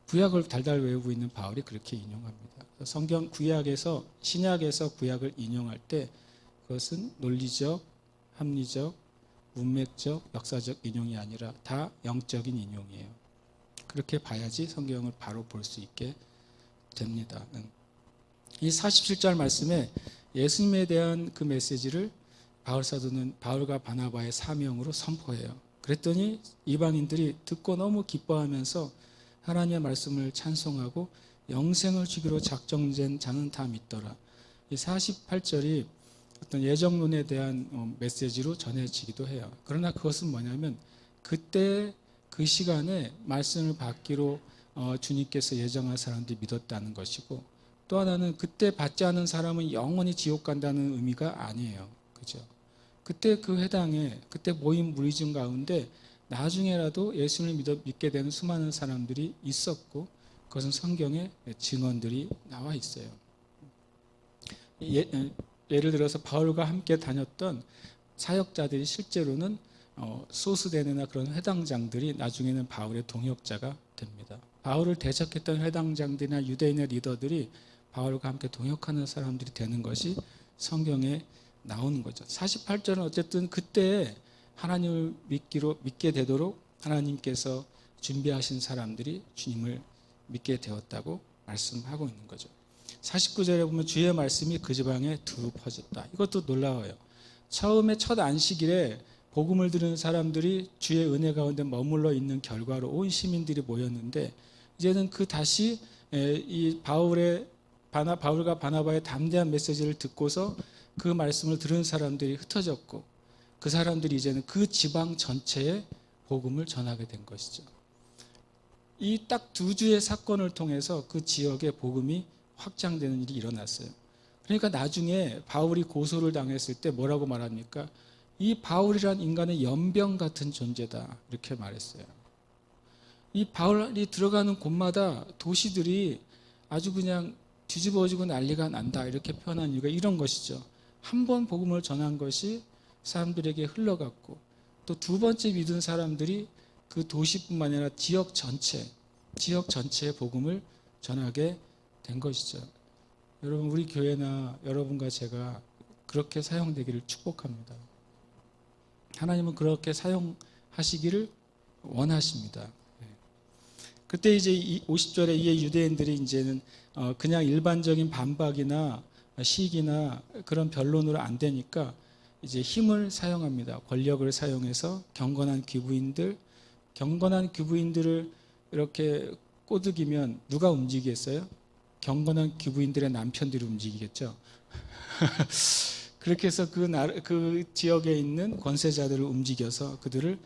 Speaker 1: 구약을 달달 외우고 있는 바울이 그렇게 인용합니다. 성경 구약에서 신약에서 구약을 인용할 때 그것은 논리적, 합리적, 문맥적, 역사적 인용이 아니라 다 영적인 인용이에요. 그렇게 봐야지 성경을 바로 볼 수 있게 됩니다. 이 47절 말씀에 예수님에 대한 그 메시지를 바울 사도는 바울과 바나바의 사명으로 선포해요. 그랬더니 이방인들이 듣고 너무 기뻐하면서 하나님의 말씀을 찬송하고 영생을 주기로 작정된 자는 다 믿더라. 이 48절이 어떤 예정론에 대한 메시지로 전해지기도 해요. 그러나 그것은 뭐냐면 그때 그 시간에 말씀을 받기로 주님께서 예정한 사람들이 믿었다는 것이고, 또 하나는 그때 받지 않은 사람은 영원히 지옥 간다는 의미가 아니에요. 그죠? 그때 그 회당에 그때 모인 무리중 가운데 나중에라도 예수를 믿게 되는 수많은 사람들이 있었고, 그것은 성경에 증언들이 나와 있어요. 예를 들어서 바울과 함께 다녔던 사역자들이 실제로는 소스데네나 그런 회당장들이 나중에는 바울의 동역자가 됩니다. 바울을 대적했던 회당장들이나 유대인의 리더들이 바울과 함께 동역하는 사람들이 되는 것이 성경에 나오는 거죠. 48절은 어쨌든 그때 하나님을 믿게 되도록 하나님께서 준비하신 사람들이 주님을 믿게 되었다고 말씀하고 있는 거죠. 49절에 보면 주의 말씀이 그 지방에 두루 퍼졌다. 이것도 놀라워요. 처음에 첫 안식일에 복음을 들은 사람들이 주의 은혜 가운데 머물러 있는 결과로 온 시민들이 모였는데, 이제는 그 다시 이 바울과 바나바의 담대한 메시지를 듣고서 그 말씀을 들은 사람들이 흩어졌고, 그 사람들이 이제는 그 지방 전체에 복음을 전하게 된 것이죠. 이 딱 두 주의 사건을 통해서 그 지역에 복음이 확장되는 일이 일어났어요. 그러니까 나중에 바울이 고소를 당했을 때 뭐라고 말합니까? 이 바울이란 인간은 연병 같은 존재다, 이렇게 말했어요. 이 바울이 들어가는 곳마다 도시들이 아주 그냥 뒤집어지고 난리가 난다, 이렇게 표현한 이유가 이런 것이죠. 한 번 복음을 전한 것이 사람들에게 흘러갔고, 또 두 번째 믿은 사람들이 그 도시뿐만 아니라 지역 전체에 복음을 전하게 된 것이죠. 여러분, 우리 교회나 여러분과 제가 그렇게 사용되기를 축복합니다. 하나님은 그렇게 사용하시기를 원하십니다. 그때 이제 50절에 이에 유대인들이 이제는 그냥 일반적인 반박이나 시기나 그런 변론으로 안 되니까 이제 힘을 사용합니다. 권력을 사용해서 경건한 귀부인들을 이렇게 꼬드기면 누가 움직이겠어요? 경건한 귀부인들의 남편들이 움직이겠죠. 그렇게 해서 그 지역에 있는 권세자들을 움직여서 그들을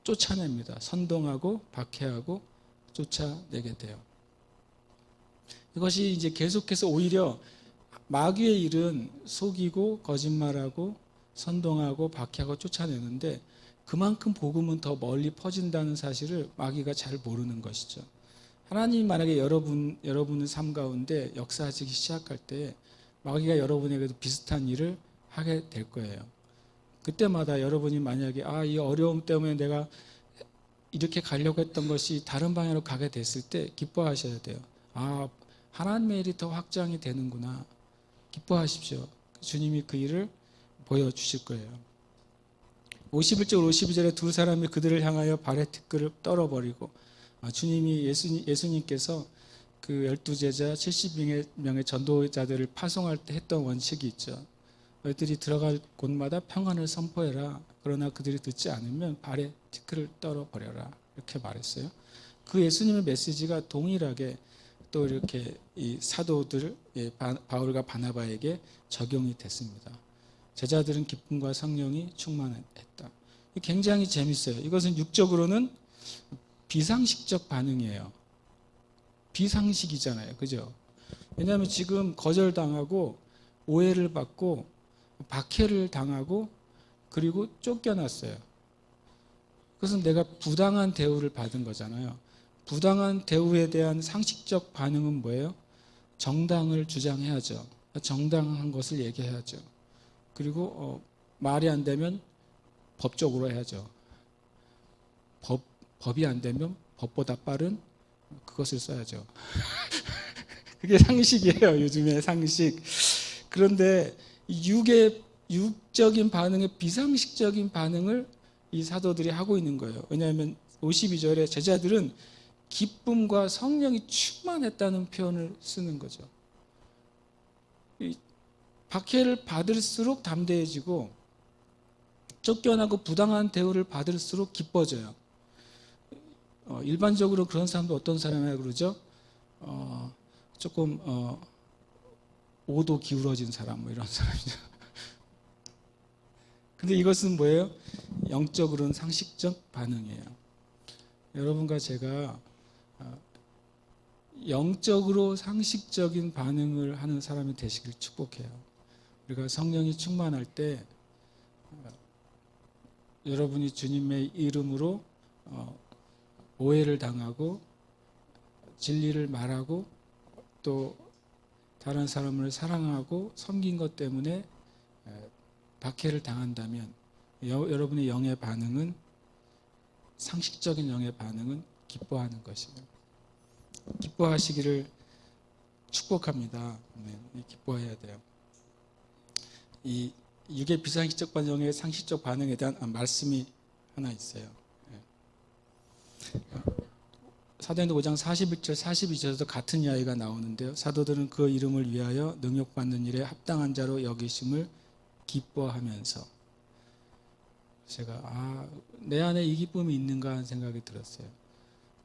Speaker 1: 쫓아냅니다. 선동하고 박해하고 쫓아내게 돼요. 이것이 이제 계속해서 오히려 마귀의 일은 속이고 거짓말하고 선동하고 박해하고 쫓아내는데, 그만큼 복음은 더 멀리 퍼진다는 사실을 마귀가 잘 모르는 것이죠. 하나님이 만약에 여러분의 삶 가운데 역사하시기 시작할 때 마귀가 여러분에게도 비슷한 일을 하게 될 거예요. 그때마다 여러분이 만약에 이 어려움 때문에 내가 이렇게 가려고 했던 것이 다른 방향으로 가게 됐을 때 기뻐하셔야 돼요. 하나님의 일이 더 확장이 되는구나. 기뻐하십시오. 주님이 그 일을 보여주실 거예요. 51절 52절에 두 사람이 그들을 향하여 발의 티끌을 떨어버리고, 주님이 예수님께서 그 12제자 70명의 전도자들을 파송할 때 했던 원칙이 있죠. 너희들이 들어갈 곳마다 평안을 선포해라. 그러나 그들이 듣지 않으면 발에 티끌을 떨어버려라. 이렇게 말했어요. 그 예수님의 메시지가 동일하게 또 이렇게 이 사도들 바울과 바나바에게 적용이 됐습니다. 제자들은 기쁨과 성령이 충만했다. 굉장히 재밌어요. 이것은 육적으로는 비상식적 반응이에요. 비상식이잖아요. 그죠? 왜냐하면 지금 거절당하고 오해를 받고 박해를 당하고 그리고 쫓겨났어요. 그것은 내가 부당한 대우를 받은 거잖아요. 부당한 대우에 대한 상식적 반응은 뭐예요? 정당을 주장해야죠. 정당한 것을 얘기해야죠. 그리고 말이 안 되면 법적으로 해야죠. 법이 안 되면 법보다 빠른 그것을 써야죠. 그게 상식이에요. 요즘의 상식. 그런데 육적인 반응에 비상식적인 반응을 이 사도들이 하고 있는 거예요. 왜냐하면 52절에 제자들은 기쁨과 성령이 충만했다는 표현을 쓰는 거죠. 박해를 받을수록 담대해지고 쫓겨나고 부당한 대우를 받을수록 기뻐져요. 일반적으로 그런 사람도 어떤 사람이라고 그러죠? 조금 오도 기울어진 사람 뭐 이런 사람이죠. 근데 이것은 뭐예요? 영적으로는 상식적 반응이에요. 여러분과 제가 영적으로 상식적인 반응을 하는 사람이 되시길 축복해요. 우리가 성령이 충만할 때 여러분이 주님의 이름으로 오해를 당하고 진리를 말하고 또 다른 사람을 사랑하고 섬긴 것 때문에 박해를 당한다면 여러분의 영의 반응은 상식적인 영의 반응은 기뻐하는 것이에요. 기뻐하시기를 축복합니다. 네, 기뻐해야 돼요. 이 육의 비상식적 반응의 상식적 반응에 대한 말씀이 하나 있어요. 사도행전 5장 41절 42절에도 같은 이야기가 나오는데요. 사도들은 그 이름을 위하여 능욕받는 일에 합당한 자로 여기심을 기뻐하면서 제가 내 안에 이 기쁨이 있는가 하는 생각이 들었어요.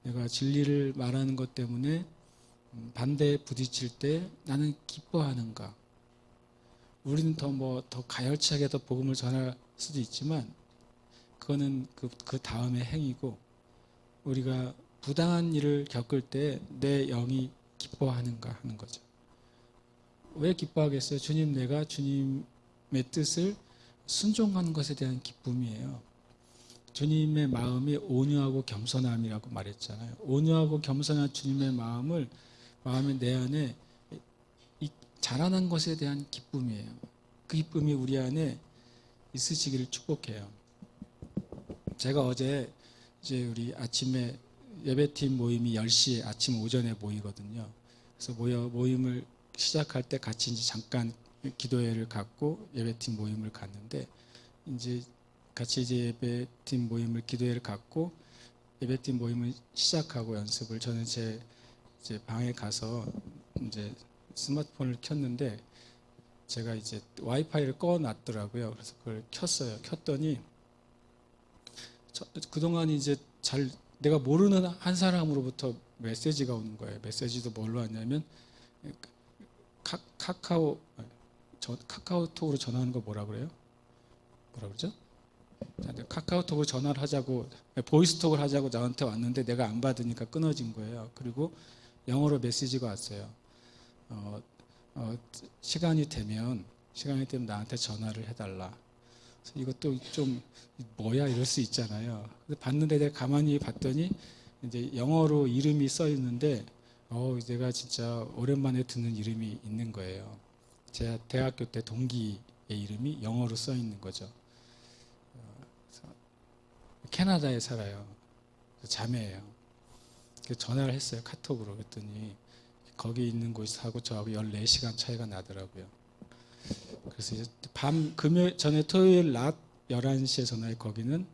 Speaker 1: 내가 진리를 말하는 것 때문에 반대에 부딪힐 때 나는 기뻐하는가? 우리는 더 가열차게 더 복음을 전할 수도 있지만 그거는 그 다음의 행위고 우리가 부당한 일을 겪을 때 내 영이 기뻐하는가 하는 거죠. 왜 기뻐하겠어요? 내가 주님의 뜻을 순종하는 것에 대한 기쁨이에요. 주님의 마음이 온유하고 겸손함이라고 말했잖아요. 온유하고 겸손한 주님의 마음이 내 안에 자라난 것에 대한 기쁨이에요. 그 기쁨이 우리 안에 있으시기를 축복해요. 제가 어제 이제 우리 아침에 예배팀 모임이 10시에 아침 오전에 모이거든요. 그래서 모임을 시작할 때 같이 이제 잠깐 기도회를 갖고 예배팀 모임을 갔는데 이제 같이 이제 예배팀 모임을 기도회를 갖고 예배팀 모임을 시작하고 연습을 저는 제 방에 가서 이제 스마트폰을 켰는데 제가 이제 와이파이를 꺼놨더라고요. 그래서 그걸 켰어요. 켰더니 그동안 이제 내가 모르는 한 사람으로부터 메시지가 오는 거예요. 메시지도 뭘로 왔냐면 카카오톡으로 전화하는 거 뭐라 그래요? 뭐라 그러죠? 카카오톡으로 전화를 하자고 보이스톡을 하자고 나한테 왔는데 내가 안 받으니까 끊어진 거예요. 그리고 영어로 메시지가 왔어요. 시간이 되면 나한테 전화를 해달라. 이것도 좀 뭐야 이럴 수 있잖아요. 봤는데 내가 가만히 봤더니 이제 영어로 이름이 써 있는데 내가 진짜 오랜만에 듣는 이름이 있는 거예요. 제가 대학교 때 동기의 이름이 영어로 써 있는 거죠. 캐나다에 살아요. 자매예요. 전화를 했어요. 카톡으로. 그랬더니 거기 있는 곳하고 저하고 14시간 차이가 나더라고요. 그래서 이제 금요일 전에 토요일 낮 11시에 전화해. 거기는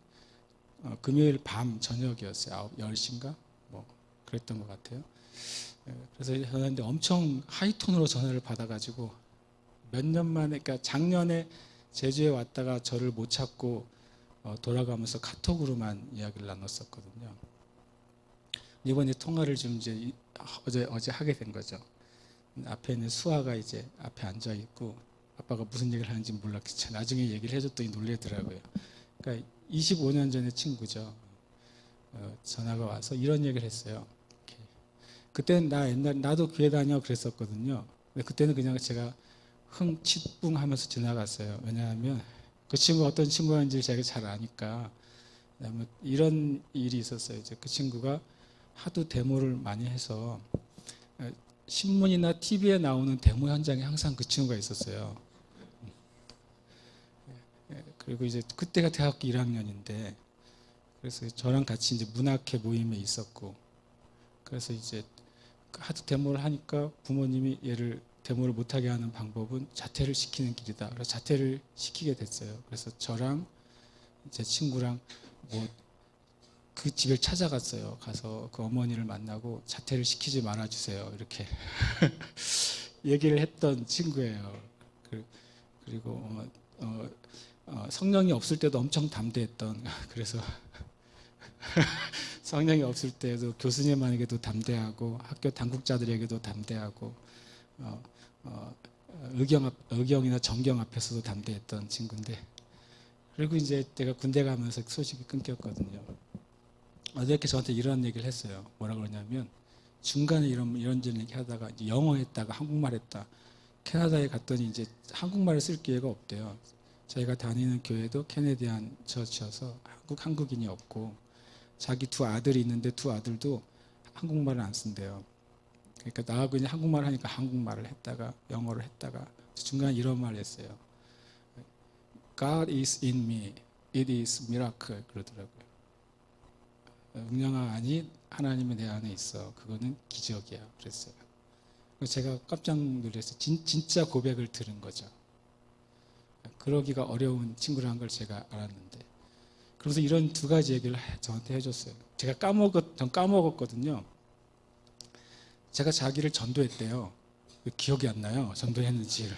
Speaker 1: 금요일 밤 저녁이었어요. 10시인가? 뭐 그랬던 것 같아요. 그래서 전화했는데 엄청 하이톤으로 전화를 받아가지고 몇 년 만에, 그러니까 작년에 제주에 왔다가 저를 못 찾고 돌아가면서 카톡으로만 이야기를 나눴었거든요. 이번에 통화를 좀 이제 어제 하게 된 거죠. 앞에 있는 수아가 이제 앞에 앉아 있고 아빠가 무슨 얘기를 하는지 몰랐겠죠. 나중에 얘기를 해줬더니 놀래더라고요. 그러니까 25년 전의 친구죠. 전화가 와서 이런 얘기를 했어요. 이렇게. 그때는 나도 교회 다녀 그랬었거든요. 근데 그때는 그냥 제가 흥칫뿡 하면서 지나갔어요. 왜냐하면 그 친구가 어떤 친구인지 제가 잘 아니까. 그다음에 이런 일이 있었어요. 이제 그 친구가 하도 데모를 많이 해서 신문이나 TV에 나오는 데모 현장에 항상 그 친구가 있었어요. 그리고 이제 그때가 대학교 1학년인데 그래서 저랑 같이 이제 문학회 모임에 있었고 그래서 이제 하도 데모를 하니까 부모님이 얘를 데모를 못하게 하는 방법은 자퇴를 시키는 길이다. 그래서 자퇴를 시키게 됐어요. 그래서 저랑 제 친구랑 뭐 그 집을 찾아갔어요. 가서 그 어머니를 만나고 자퇴를 시키지 말아주세요. 이렇게 얘기를 했던 친구예요. 그리고 성령이 없을 때도 엄청 담대했던 그래서 성령이 없을 때도 교수님에게도 담대하고 학교 당국자들에게도 담대하고 의경이나 정경 앞에서도 담대했던 친구인데 그리고 이제 내가 군대 가면서 소식이 끊겼거든요. 어저께 저한테 이런 얘기를 했어요. 뭐라 그러냐면 중간에 이런저런 얘기 하다가 이제 영어 했다가 한국말 했다. 캐나다에 갔더니 이제 한국말을 쓸 기회가 없대요. 저희가 다니는 교회도 캐네디안 처치여서 한국인이 없고 자기 두 아들이 있는데 두 아들도 한국말을 안 쓴대요. 그러니까 나하고 이제 한국말 하니까 한국말을 했다가 영어를 했다가 중간에 이런 말을 했어요. God is in me. It is miracle. 그러더라고요. 응영아 아니 하나님이 내 안에 있어. 그거는 기적이야. 그랬어요. 제가 깜짝 놀랐어요. 진짜 고백을 들은 거죠. 그러기가 어려운 친구라는 걸 제가 알았는데. 그래서 이런 두 가지 얘기를 저한테 해줬어요. 제가 전 까먹었거든요. 제가 자기를 전도했대요. 기억이 안 나요. 전도했는지를.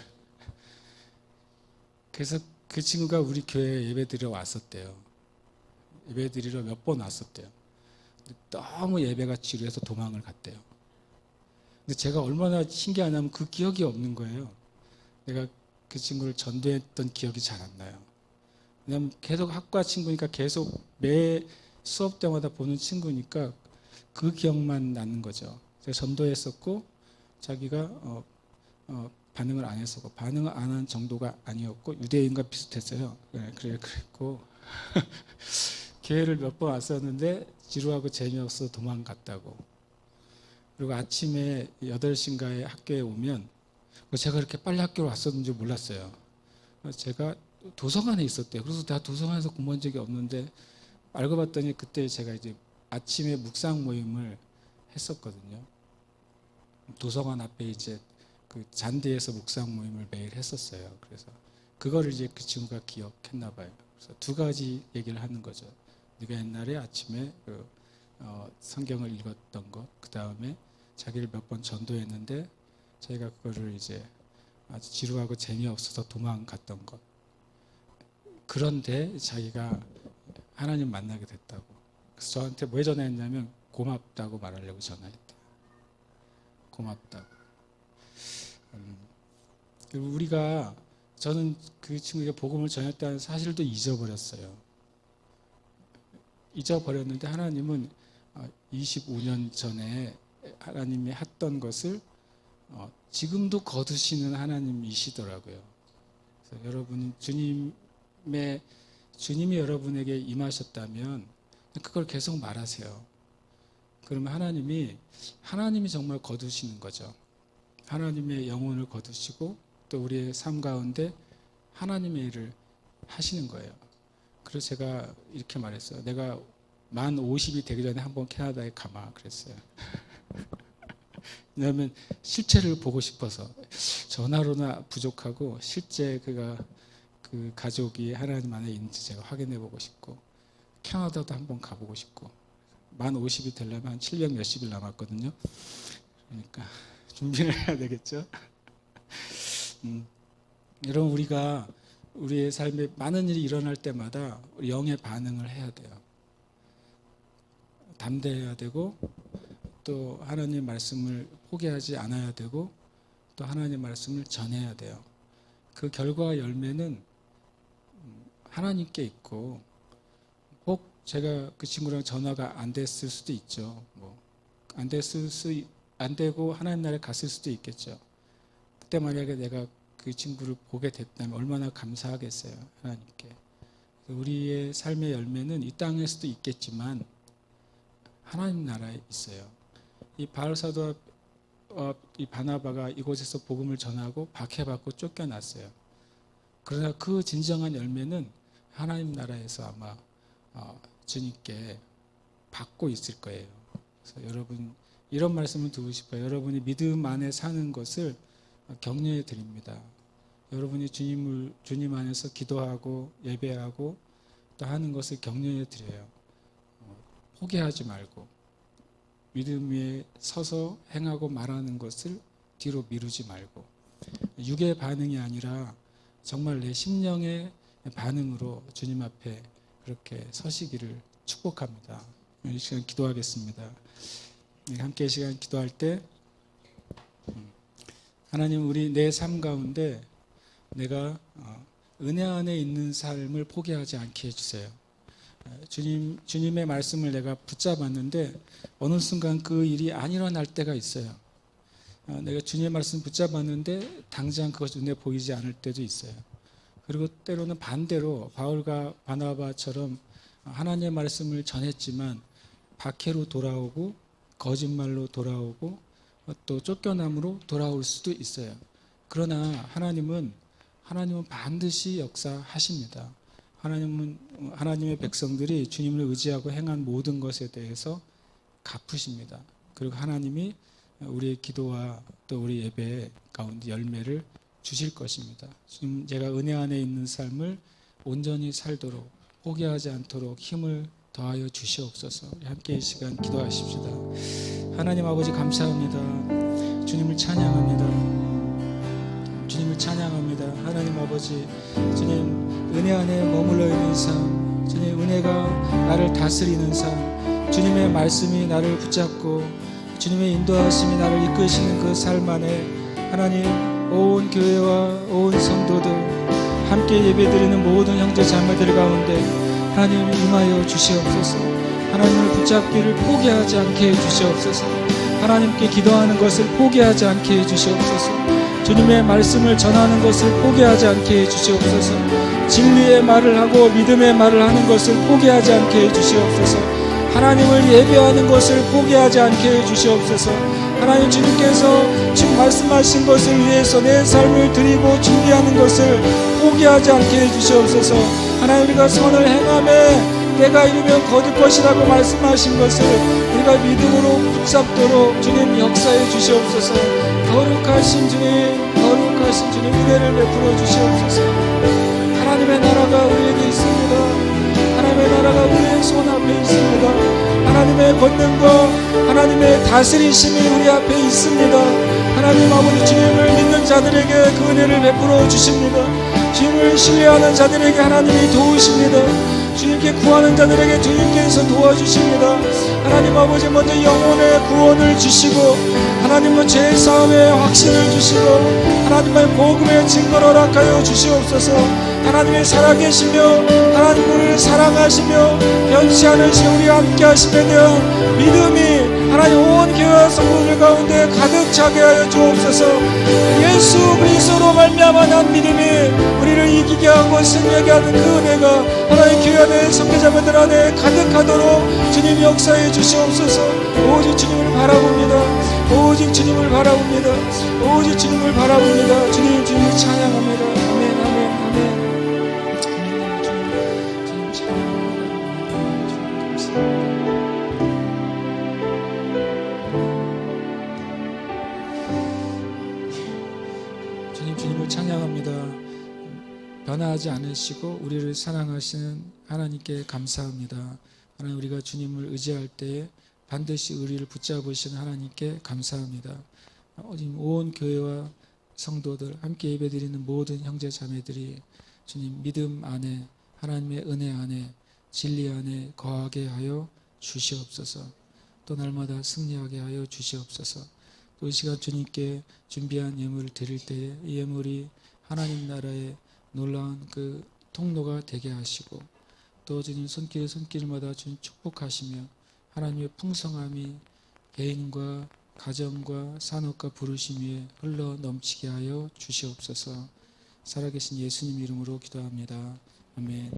Speaker 1: 그래서 그 친구가 우리 교회에 예배 드리러 왔었대요. 예배 드리러 몇 번 왔었대요. 너무 예배가 지루해서 도망을 갔대요. 근데 제가 얼마나 신기하냐면 그 기억이 없는 거예요. 내가 그 친구를 전도했던 기억이 잘 안 나요. 왜냐면 계속 학과 친구니까 계속 매 수업 때마다 보는 친구니까 그 기억만 나는 거죠. 제가 전도했었고 자기가 반응을 안 했었고 반응을 안 한 정도가 아니었고 유대인과 비슷했어요. 그랬고 교회를 몇 번 왔었는데 지루하고 재미없어 도망갔다고. 그리고 아침에 8시인가에 학교에 오면 제가 그렇게 빨리 학교로 왔었는지 몰랐어요. 제가 도서관에 있었대요. 그래서 나 도서관에서 공부한 적이 없는데 알고 봤더니 그때 제가 이제 아침에 묵상 모임을 했었거든요. 도서관 앞에 이제 그 잔디에서 묵상 모임을 매일 했었어요. 그래서 그거를 이제 그 친구가 기억했나 봐요. 그래서 두 가지 얘기를 하는 거죠. 네가 옛날에 아침에 성경을 읽었던 것, 그 다음에 자기를 몇 번 전도했는데 자기가 그거를 이제 아주 지루하고 재미없어서 도망갔던 것. 그런데 자기가 하나님 만나게 됐다고. 그래서 저한테 왜 전화했냐면 고맙다고 말하려고 전화했다. 고맙다고. 그리고 저는 그 친구에게 복음을 전했다는 사실도 잊어버렸어요. 잊어버렸는데 하나님은 25년 전에 하나님이 했던 것을 지금도 거두시는 하나님이시더라고요. 그래서 여러분 주님이 여러분에게 임하셨다면 그걸 계속 말하세요. 그러면 하나님이 정말 거두시는 거죠. 하나님의 영혼을 거두시고 또 우리의 삶 가운데 하나님의 일을 하시는 거예요. 그래서 제가 이렇게 말했어요. 내가 만 50이 되기 전에 한번 캐나다에 가마 그랬어요. 왜냐하면 실체를 보고 싶어서 전화로나 부족하고 실제 그 가족이 하나님 안에 있는지 제가 확인해 보고 싶고 캐나다도 한번 가보고 싶고 만 50이 되려면 한 700 몇십일 남았거든요. 그러니까 준비를 해야 되겠죠. 여러분, 우리가 우리의 삶에 많은 일이 일어날 때마다 우리 영의 반응을 해야 돼요. 담대해야 되고, 또 하나님 말씀을 포기하지 않아야 되고, 또 하나님 말씀을 전해야 돼요. 그 결과 열매는 하나님께 있고, 혹 제가 그 친구랑 전화가 안 됐을 수도 있죠. 안 되고 하나님 나라에 갔을 수도 있겠죠. 그때 만약에 내가 그 친구를 보게 됐다면 얼마나 감사하겠어요, 하나님께. 우리의 삶의 열매는 이 땅에서도 있겠지만 하나님 나라에 있어요. 이 바울 사도와 이 바나바가 이곳에서 복음을 전하고 박해받고 쫓겨났어요. 그러나 그 진정한 열매는 하나님 나라에서 아마 주님께 받고 있을 거예요. 그래서 여러분, 이런 말씀을 드리고 싶어요. 여러분이 믿음 안에 사는 것을 격려해 드립니다. 여러분이 주님 안에서 기도하고 예배하고 또 하는 것을 격려해 드려요. 포기하지 말고 믿음 위에 서서 행하고 말하는 것을 뒤로 미루지 말고, 육의 반응이 아니라 정말 내 심령의 반응으로 주님 앞에 그렇게 서시기를 축복합니다. 이 시간 기도하겠습니다. 함께 이 시간 기도할 때, 하나님, 우리 내 삶 가운데 내가 은혜 안에 있는 삶을 포기하지 않게 해주세요. 주님의 말씀을 내가 붙잡았는데 어느 순간 그 일이 안 일어날 때가 있어요. 내가 주님의 말씀 붙잡았는데 당장 그것이 눈에 보이지 않을 때도 있어요. 그리고 때로는 반대로 바울과 바나바처럼 하나님의 말씀을 전했지만 박해로 돌아오고 거짓말로 돌아오고 또 쫓겨남으로 돌아올 수도 있어요. 그러나 하나님은 반드시 역사하십니다. 하나님은 하나님의 백성들이 주님을 의지하고 행한 모든 것에 대해서 갚으십니다. 그리고 하나님이 우리의 기도와 또 우리 예배 가운데 열매를 주실 것입니다. 지금 제가 은혜 안에 있는 삶을 온전히 살도록, 포기하지 않도록 힘을 더하여 주시옵소서. 함께 이 시간 기도하십시다. 하나님 아버지, 감사합니다. 주님을 찬양합니다. 주님을 찬양합니다. 하나님 아버지, 주님 은혜 안에 머물러 있는 삶, 주님 은혜가 나를 다스리는 삶, 주님의 말씀이 나를 붙잡고 주님의 인도하심이 나를 이끄시는 그 삶 안에 하나님, 온 교회와 온 성도들, 함께 예배드리는 모든 형제 자매들 가운데 하나님 임하여 주시옵소서. 하나님을 붙잡기를 포기하지 않게 해주시옵소서. 하나님께 기도하는 것을 포기하지 않게 해주시옵소서. 주님의 말씀을 전하는 것을 포기하지 않게 해주시옵소서. 진리의 말을 하고 믿음의 말을 하는 것을 포기하지 않게 해주시옵소서. 하나님을 예배하는 것을 포기하지 않게 해주시옵소서. 하나님, 주님께서 지금 말씀하신 것을 위해서 내 삶을 드리고 준비하는 것을 포기하지 않게 해주시옵소서. 하나님, 우리가 선을 행하며 때가 이르면 거둘 것이라고 말씀하신 것을 우리가 믿음으로 붙잡도록 주님 역사해 주시옵소서. 거룩하신 주님, 거룩하신 주님, 은혜를 베풀어 주시옵소서. 하나님의 나라가 우리에게 있습니다. 하나님의 나라가 우리의 손 앞에 있습니다. 하나님의 권능과 하나님의 다스리심이 우리 앞에 있습니다. 하나님 아버지, 주님을 믿는 자들에게 그 은혜를 베풀어 주십니다. 주님을 신뢰하는 자들에게 하나님이 도우십니다. 주님께 구하는 자들에게 주님께서 도와주십니다. 하나님 아버지, 먼저 영혼의 구원을 주시고 하나님은 죄사함의 확신을 주시고 하나님의 복음의 증거를 허락하여 주시옵소서. 하나님이 살아계시며 하나님 우리를 사랑하시며 변치 않으시 우리와 함께 하심에 대한 믿음이 하나님 온 교회와 성도들 가운데 가득 차게 하여 주옵소서. 예수 그리스도로 말미암아 난 믿음이 우리를 이기게 하고 승리하게 하는 그 은혜가 하나님 교회 안에 성교자분들 안에 가득하도록 주님 역사해 주시옵소서. 오직 주님을 바라봅니다. 오직 주님을 바라봅니다. 오직 주님을 바라봅니다. 주님을 찬양합니다. 아멘, 아멘, 아멘. 주님을 찬양합니다. 변화하지 않으시고 우리를 사랑하시는 하나님께 감사합니다. 하나님, 우리가 주님을 의지할 때에 반드시 우리를 붙잡으시는 하나님께 감사합니다. 온 교회와 성도들 함께 예배드리는 모든 형제 자매들이 주님 믿음 안에 하나님의 은혜 안에 진리 안에 거하게 하여 주시옵소서. 또 날마다 승리하게 하여 주시옵소서. 또 이 시간 주님께 준비한 예물을 드릴 때에 이 예물이 하나님 나라의 놀라운 그 통로가 되게 하시고 또 주님 손길마다 주님 축복하시며 하나님의 풍성함이 개인과 가정과 산업과 부르심 위에 흘러 넘치게 하여 주시옵소서. 살아계신 예수님 이름으로 기도합니다. 아멘.